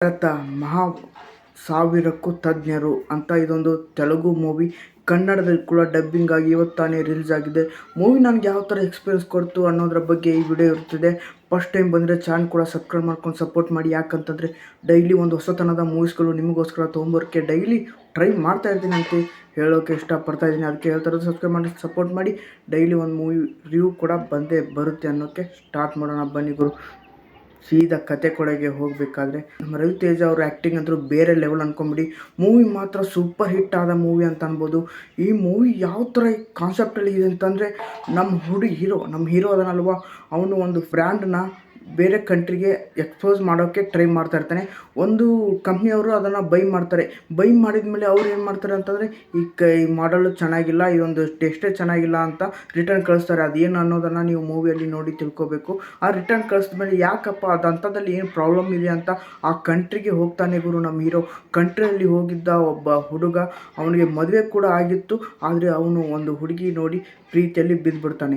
ಭಾರತ ಮಹಾ ಸಾವಿರಕ್ಕೂ ತಜ್ಞರು ಅಂತ ಇದೊಂದು ತೆಲುಗು ಮೂವಿ. ಕನ್ನಡದಲ್ಲಿ ಕೂಡ ಡಬ್ಬಿಂಗ್ ಆಗಿ ಇವತ್ತು ತಾನೇ ರಿಲೀಸ್ ಆಗಿದೆ. ಮೂವಿ ನನಗೆ ಯಾವ ಥರ ಎಕ್ಸ್ಪೀರಿಯನ್ಸ್ ಕೊಡ್ತು ಅನ್ನೋದ್ರ ಬಗ್ಗೆ ಈ ವಿಡಿಯೋ ಇರ್ತಿದೆ. ಫಸ್ಟ್ ಟೈಮ್ ಬಂದರೆ ಚಾನಲ್ ಕೂಡ ಸಬ್ಸ್ಕ್ರೈಬ್ ಮಾಡ್ಕೊಂಡು ಸಪೋರ್ಟ್ ಮಾಡಿ. ಯಾಕಂತಂದರೆ ಡೈಲಿ ಒಂದು ಹೊಸತನದ ಮೂವೀಸ್ಗಳು ನಿಮಗೋಸ್ಕರ ತೊಗೊಂಬರೋಕ್ಕೆ ಡೈಲಿ ಟ್ರೈ ಮಾಡ್ತಾ ಇರ್ತೀನಿ ಅಂತ ಹೇಳೋಕ್ಕೆ ಇಷ್ಟಪಡ್ತಾ ಇದ್ದೀನಿ. ಅದಕ್ಕೆ ಹೇಳ್ತಾರೆ ಸಬ್ಸ್ಕ್ರೈಬ್ ಮಾಡಿ ಸಪೋರ್ಟ್ ಮಾಡಿ. ಡೈಲಿ ಒಂದು ಮೂವಿ ರಿವ್ಯೂ ಕೂಡ ಬಂದೇ ಬರುತ್ತೆ ಅನ್ನೋಕ್ಕೆ ಸ್ಟಾರ್ಟ್ ಮಾಡೋಣ ಬನ್ನಿ ಗುರು. ಸೀದಾ ಕತೆ ಕೊಡೆಗೆ ಹೋಗಬೇಕಾದ್ರೆ ನಮ್ಮ ರವಿತೇಜ ಅವ್ರ ಆ್ಯಕ್ಟಿಂಗ್ ಅಂತೂ ಬೇರೆ ಲೆವೆಲ್ ಅಂದ್ಕೊಂಬಿಡಿ. ಮೂವಿ ಮಾತ್ರ ಸೂಪರ್ ಹಿಟ್ ಆದ ಮೂವಿ ಅಂತ ಅನ್ಬೋದು. ಈ ಮೂವಿ ಯಾವ ಥರ ಕಾನ್ಸೆಪ್ಟಲ್ಲಿ ಇದೆ ಅಂತಂದರೆ, ನಮ್ಮ ಹೀರೋ ಅದನ್ನಲ್ವ, ಅವನು ಒಂದು ಬ್ರ್ಯಾಂಡನ್ನ ಬೇರೆ ಕಂಟ್ರಿಗೆ ಎಕ್ಸ್ಪೋಸ್ ಮಾಡೋಕ್ಕೆ ಟ್ರೈ ಮಾಡ್ತಾ ಇರ್ತಾನೆ. ಒಂದು ಕಂಪ್ನಿಯವರು ಅದನ್ನು ಬೈ ಮಾಡ್ತಾರೆ. ಬೈ ಮಾಡಿದ ಮೇಲೆ ಅವ್ರು ಏನು ಮಾಡ್ತಾರೆ ಅಂತಂದರೆ, ಈ ಮಾಡಲು ಚೆನ್ನಾಗಿಲ್ಲ, ಇದೊಂದು ಟೆಸ್ಟೇ ಚೆನ್ನಾಗಿಲ್ಲ ಅಂತ ರಿಟರ್ನ್ ಕಳಿಸ್ತಾರೆ. ಅದೇನು ಅನ್ನೋದನ್ನು ನೀವು ಮೂವಿಯಲ್ಲಿ ನೋಡಿ ತಿಳ್ಕೊಬೇಕು. ಆ ರಿಟರ್ನ್ ಕಳಿಸಿದ ಮೇಲೆ ಯಾಕಪ್ಪ ಅದಂಥದ್ದಲ್ಲಿ ಏನು ಪ್ರಾಬ್ಲಮ್ ಇದೆ ಅಂತ ಆ ಕಂಟ್ರಿಗೆ ಹೋಗ್ತಾನೆ ಗುರು ನಮ್ಮ ಹೀರೋ. ಕಂಟ್ರಿಯಲ್ಲಿ ಹೋಗಿದ್ದ ಒಬ್ಬ ಹುಡುಗ, ಅವನಿಗೆ ಮದುವೆ ಕೂಡ ಆಗಿತ್ತು. ಆದರೆ ಅವನು ಒಂದು ಹುಡುಗಿ ನೋಡಿ ಪ್ರೀತಿಯಲ್ಲಿ ಬಿದ್ದುಬಿಡ್ತಾನೆ.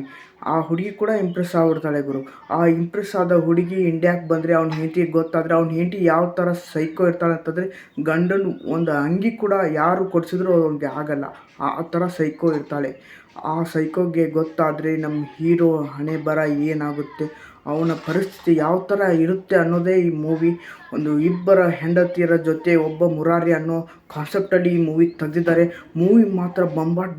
ಆ ಹುಡುಗಿ ಕೂಡ ಇಂಪ್ರೆಸ್ ಆಗಿಬಿಡ್ತಾಳೆ ಗುರು. ಆ ಇಂಪ್ರೆಸ್ ಆದ ಹುಡುಗಿ ಇಂಡಿಯಾಕ್ಕೆ ಬಂದರೆ ಅವ್ನ ಹೆಂಡತಿಗೆ ಗೊತ್ತಾದರೆ, ಅವ್ನ ಹೆಂಡತಿ ಯಾವ ಥರ ಸೈಕೋ ಇರ್ತಾಳೆ ಅಂತಂದರೆ, ಗಂಡನ ಒಂದು ಅಂಗಿ ಕೂಡ ಯಾರು ಕೊಡಿಸಿದ್ರು ಅವ್ನಿಗೆ ಆಗಲ್ಲ, ಆ ಥರ ಸೈಕೋ ಇರ್ತಾಳೆ. ಆ ಸೈಕೋಗೆ ಗೊತ್ತಾದರೆ ನಮ್ಮ ಹೀರೋ ಹಣೆ ಬರ ಏನಾಗುತ್ತೆ, ಅವನ ಪರಿಸ್ಥಿತಿ ಯಾವ ಥರ ಇರುತ್ತೆ ಅನ್ನೋದೇ ಈ ಮೂವಿ. ಒಂದು ಇಬ್ಬರ ಹೆಂಡತಿಯರ ಜೊತೆ ಒಬ್ಬ ಮುರಾರಿ ಅನ್ನೋ ಕಾನ್ಸೆಪ್ಟಲ್ಲಿ ಈ ಮೂವಿ ತೆಗೆದಿದ್ದಾರೆ. ಮೂವಿ ಮಾತ್ರ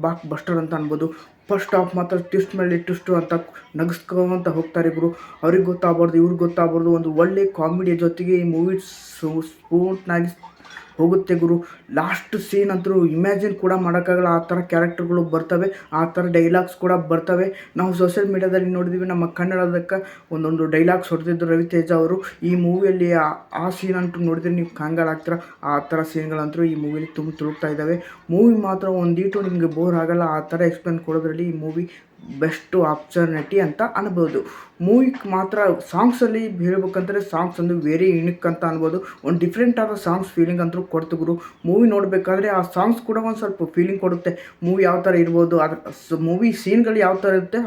ಬ್ಲಾಕ್ ಬಸ್ಟರ್ ಅಂತ ಅನ್ಬೋದು. ಫಸ್ಟ್ ಹಾಫ್ ಮಾತ್ರ ಟ್ವಿಸ್ಟ್ ಮೇಲೆ ಟ್ವಿಸ್ಟು ಅಂತ ನಗಿಸ್ಕೊಂತ ಹೋಗ್ತಾರೆ ಗುರು. ಅವ್ರಿಗೆ ಗೊತ್ತಾಗಬಾರ್ದು, ಇವ್ರಿಗೆ ಗೊತ್ತಾಗಬಾರ್ದು. ಒಂದು ಒಳ್ಳೆ ಕಾಮಿಡಿಯ ಜೊತೆಗೆ ಈ ಮೂವಿ ಸ್ಮೂತ್ನಾಗಿ ಹೋಗುತ್ತೆ ಗುರು. ಲಾಸ್ಟ್ ಸೀನ್ ಅಂತೂ ಇಮ್ಯಾಜಿನ್ ಕೂಡ ಮಾಡೋಕ್ಕಾಗಲ್ಲ. ಆ ಥರ ಕ್ಯಾರೆಕ್ಟರ್ಗಳು ಬರ್ತವೆ, ಆ ಥರ ಡೈಲಾಗ್ಸ್ ಕೂಡ ಬರ್ತವೆ. ನಾವು ಸೋಷಿಯಲ್ ಮೀಡ್ಯಾದಲ್ಲಿ ನೋಡಿದ್ದೀವಿ, ನಮ್ಮ ಕನ್ನಡದಕ್ಕೆ ಒಂದೊಂದು ಡೈಲಾಗ್ಸ್ ಹೊಡೆದಿದ್ದು ರವಿತೇಜ ಅವರು. ಈ ಮೂವಿಯಲ್ಲಿ ಆ ಸೀನ್ ಅಂತೂ ನೋಡಿದರೆ ನೀವು ಕಂಗಾಲಾಗ್ತೀರ. ಆ ಥರ ಸೀನ್ಗಳಂತೂ ಈ ಮೂವಿಲಿ ತುಳುಕ್ತಾ ಇದ್ದಾವೆ. ಮೂವಿ ಮಾತ್ರ ಒಂದೀಟು ನಿಮಗೆ ಬೋರ್ ಆಗಲ್ಲ. ಆ ಥರ ಎಕ್ಸ್ಪ್ಲೇನ್ ಕೊಡೋದ್ರಲ್ಲಿ ಈ ಮೂವಿ ಬೆಸ್ಟು ಆಪರ್ಚುನಿಟಿ ಅಂತ ಅನ್ಬೋದು. ಮೂವಿಗೆ ಮಾತ್ರ ಸಾಂಗ್ಸಲ್ಲಿ ಹೇಳ್ಬೇಕಂದ್ರೆ ಸಾಂಗ್ಸ್ ಒಂದು ವೆರಿ ಯುನಿಕ್ ಅಂತ ಅನ್ಬೋದು. ಒಂದು ಡಿಫ್ರೆಂಟ್ ಆದ ಸಾಂಗ್ಸ್ ಫೀಲಿಂಗ್ ಅಂತೂ ಕೊಡ್ತು ಗುರು. ಮೂವಿ ನೋಡಬೇಕಾದ್ರೆ ಆ ಸಾಂಗ್ಸ್ ಕೂಡ ಒಂದು ಸ್ವಲ್ಪ ಫೀಲಿಂಗ್ ಕೊಡುತ್ತೆ. ಮೂವಿ ಯಾವ ಥರ ಇರ್ಬೋದು, ಅದ್ರ ಮೂವಿ ಸೀನ್ಗಳು ಯಾವ ಥರ ಇರುತ್ತೆ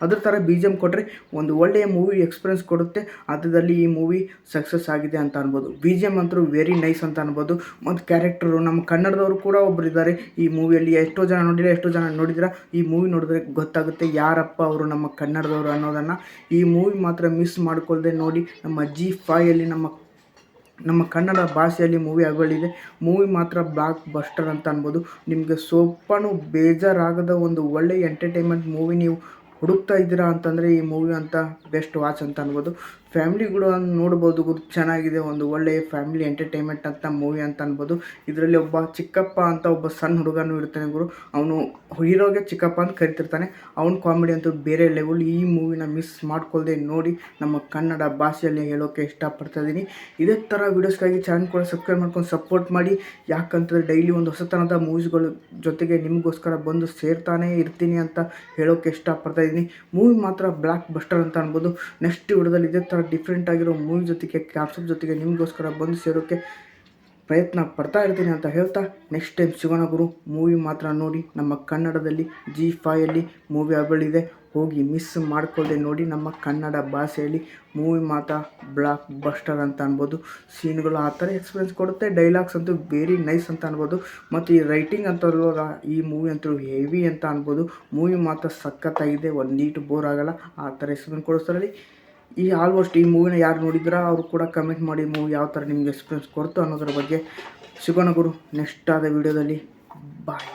ಅದ್ರ ಥರ BGM ಕೊಟ್ಟರೆ ಒಂದು ಒಳ್ಳೆಯ ಮೂವಿ ಎಕ್ಸ್ಪೀರಿಯನ್ಸ್ ಕೊಡುತ್ತೆ. ಅದರಲ್ಲಿ ಈ ಮೂವಿ ಸಕ್ಸಸ್ ಆಗಿದೆ ಅಂತ ಅನ್ಬೋದು. BGM ಅಂತೂ ವೆರಿ ನೈಸ್ ಅಂತ ಅನ್ಬೋದು. ಮತ್ತು ಕ್ಯಾರೆಕ್ಟರು ನಮ್ಮ ಕನ್ನಡದವರು ಕೂಡ ಒಬ್ಬರು ಇದ್ದಾರೆ ಈ ಮೂವಿಯಲ್ಲಿ. ಎಷ್ಟೋ ಜನ ನೋಡಿದ್ರೆ ಈ ಮೂವಿ ನೋಡಿದ್ರೆ ಗೊತ್ತಾಗುತ್ತೆ ಯಾರಪ್ಪ ಅವರು ನಮ್ಮ ಕನ್ನಡದವರು ಅನ್ನೋದನ್ನು. ಈ ಮೂವಿ ಮಾತ್ರ ಮಿಸ್ ಮಾಡ್ಕೊಳ್ದೆ ನೋಡಿ. ನಮ್ಮ Zee5ಯಲ್ಲಿ ನಮ್ಮ ಕನ್ನಡ ಭಾಷೆಯಲ್ಲಿ ಮೂವಿ ಆಗಲಿದೆ. ಮೂವಿ ಮಾತ್ರ ಬ್ಲಾಕ್ ಬಸ್ಟರ್ ಅಂತ ಅನ್ಬೋದು. ನಿಮಗೆ ಸ್ವಲ್ಪನೂ ಬೇಜಾರಾಗದ ಒಂದು ಒಳ್ಳೆಯ ಎಂಟರ್ಟೈನ್ಮೆಂಟ್ ಮೂವಿ ನೀವು ಹುಡುಕ್ತಾ ಇದ್ದೀರಾ ಅಂತಂದರೆ ಈ ಮೂವಿ ಅಂತ ಬೆಸ್ಟ್ ವಾಚ್ ಅಂತ ಅನ್ಬೋದು. ಫ್ಯಾಮಿಲಿಗಳು ನೋಡ್ಬೋದು ಗುರು, ಚೆನ್ನಾಗಿದೆ. ಒಂದು ಒಳ್ಳೆಯ ಫ್ಯಾಮಿಲಿ ಎಂಟರ್ಟೈನ್ಮೆಂಟ್ ಅಂತ ಮೂವಿ ಅಂತ ಅನ್ಬೋದು. ಇದರಲ್ಲಿ ಒಬ್ಬ ಚಿಕ್ಕಪ್ಪ ಅಂತ ಒಬ್ಬ ಸಣ್ಣ ಹುಡುಗನೂ ಇರ್ತಾನೆ ಗುರು. ಅವನು ಹೀರೋಗೆ ಚಿಕ್ಕಪ್ಪ ಅಂತ ಕರಿತಿರ್ತಾನೆ. ಅವನ ಕಾಮಿಡಿ ಅಂತೂ ಬೇರೆ ಲೆವೆಲ್. ಈ ಮೂವಿನ ಮಿಸ್ ಮಾಡ್ಕೊಳ್ದೆ ನೋಡಿ. ನಮ್ಮ ಕನ್ನಡ ಭಾಷೆಯಲ್ಲಿ ಹೇಳೋಕ್ಕೆ ಇಷ್ಟಪಡ್ತಾ ಇದ್ದೀನಿ. ಇದೇ ಥರ ವೀಡಿಯೋಸ್ಗಾಗಿ ಚಾನಲ್ ಕೂಡ ಸಬ್ಸ್ಕ್ರೈಬ್ ಮಾಡ್ಕೊಂಡು ಸಪೋರ್ಟ್ ಮಾಡಿ. ಯಾಕಂತಂದರೆ ಡೈಲಿ ಒಂದು ಹೊಸತನದ ಮೂವೀಸ್ಗಳ ಜೊತೆಗೆ ನಿಮಗೋಸ್ಕರ ಬಂದು ಸೇರ್ತಾನೆ ಇರ್ತೀನಿ ಅಂತ ಹೇಳೋಕ್ಕೆ ಇಷ್ಟಪಡ್ತಾ ಇದ್ದೀನಿ. ಮೂವಿ ಮಾತ್ರ ಬ್ಲಾಕ್ ಬಸ್ಟರ್ ಅಂತ ಅನ್ಬೋದು. ನೆಕ್ಸ್ಟ್ ವಿಡಿಯೋದಲ್ಲಿ ಇದೇ ಥರ ಡಿಫ್ರೆಂಟ್ ಆಗಿರೋ ಮೂವಿ ಜೊತೆಗೆ ಕಾನ್ಸೆಪ್ಟ್ ಜೊತೆಗೆ ನಿಮಗೋಸ್ಕರ ಬಂದು ಸೇರೋಕ್ಕೆ ಪ್ರಯತ್ನ ಪಡ್ತಾ ಇರ್ತೀನಿ ಅಂತ ಹೇಳ್ತಾ ನೆಕ್ಸ್ಟ್ ಟೈಮ್ ಸಿಗೋಣ ಗುರು. ಮೂವಿ ಮಾತ್ರ ನೋಡಿ. ನಮ್ಮ ಕನ್ನಡದಲ್ಲಿ Zee5ಯಲ್ಲಿ ಮೂವಿ ಅವೈಲೇಬಲ್ ಇದೆ. ಹೋಗಿ ಮಿಸ್ ಮಾಡ್ಕೊಳ್ಳದೆ ನೋಡಿ. ನಮ್ಮ ಕನ್ನಡ ಭಾಷೆಯಲ್ಲಿ ಮೂವಿ ಮಾತ್ರ ಬ್ಲಾಕ್ ಬಸ್ಟರ್ ಅಂತ ಅನ್ಬೋದು. ಸೀನ್ಗಳು ಆ ಥರ ಎಕ್ಸ್ಪೀರಿಯನ್ಸ್ ಕೊಡುತ್ತೆ. ಡೈಲಾಗ್ಸ್ ಅಂತೂ ವೆರಿ ನೈಸ್ ಅಂತ ಅನ್ಬೋದು. ಮತ್ತು ಈ ರೈಟಿಂಗ್ ಅಂತ ಈ ಮೂವಿ ಅಂತೂ ಹೆವಿ ಅಂತ ಅನ್ಬೋದು. ಮೂವಿ ಮಾತ್ರ ಸಖತ್ತಾಗಿದೆ. ಒಂದೀಟು ಬೋರ್ ಆಗಲ್ಲ. ಆ ಥರ ಎಕ್ಸ್ಪೀರಿಯನ್ಸ್ ಕೊಡಿಸ್ತಾರಲ್ಲಿ. ಆಲ್ಮೋಸ್ಟ್ ಈ ಮೂವಿನ ಯಾರು ನೋಡಿದ್ರಾ ಅವರು ಕೂಡ ಕಮೆಂಟ್ ಮಾಡಿ ಮೂವಿ ಯಾವ ಥರ ನಿಮಗೆ ಎಕ್ಸ್ಪೀರಿಯನ್ಸ್ ಕೊಡ್ತು ಅನ್ನೋದ್ರ ಬಗ್ಗೆ. ಸಿಗೋಣ ಗುರು ನೆಕ್ಸ್ಟ್ ಆದ ವಿಡಿಯೋದಲ್ಲಿ. ಬಾಯ್.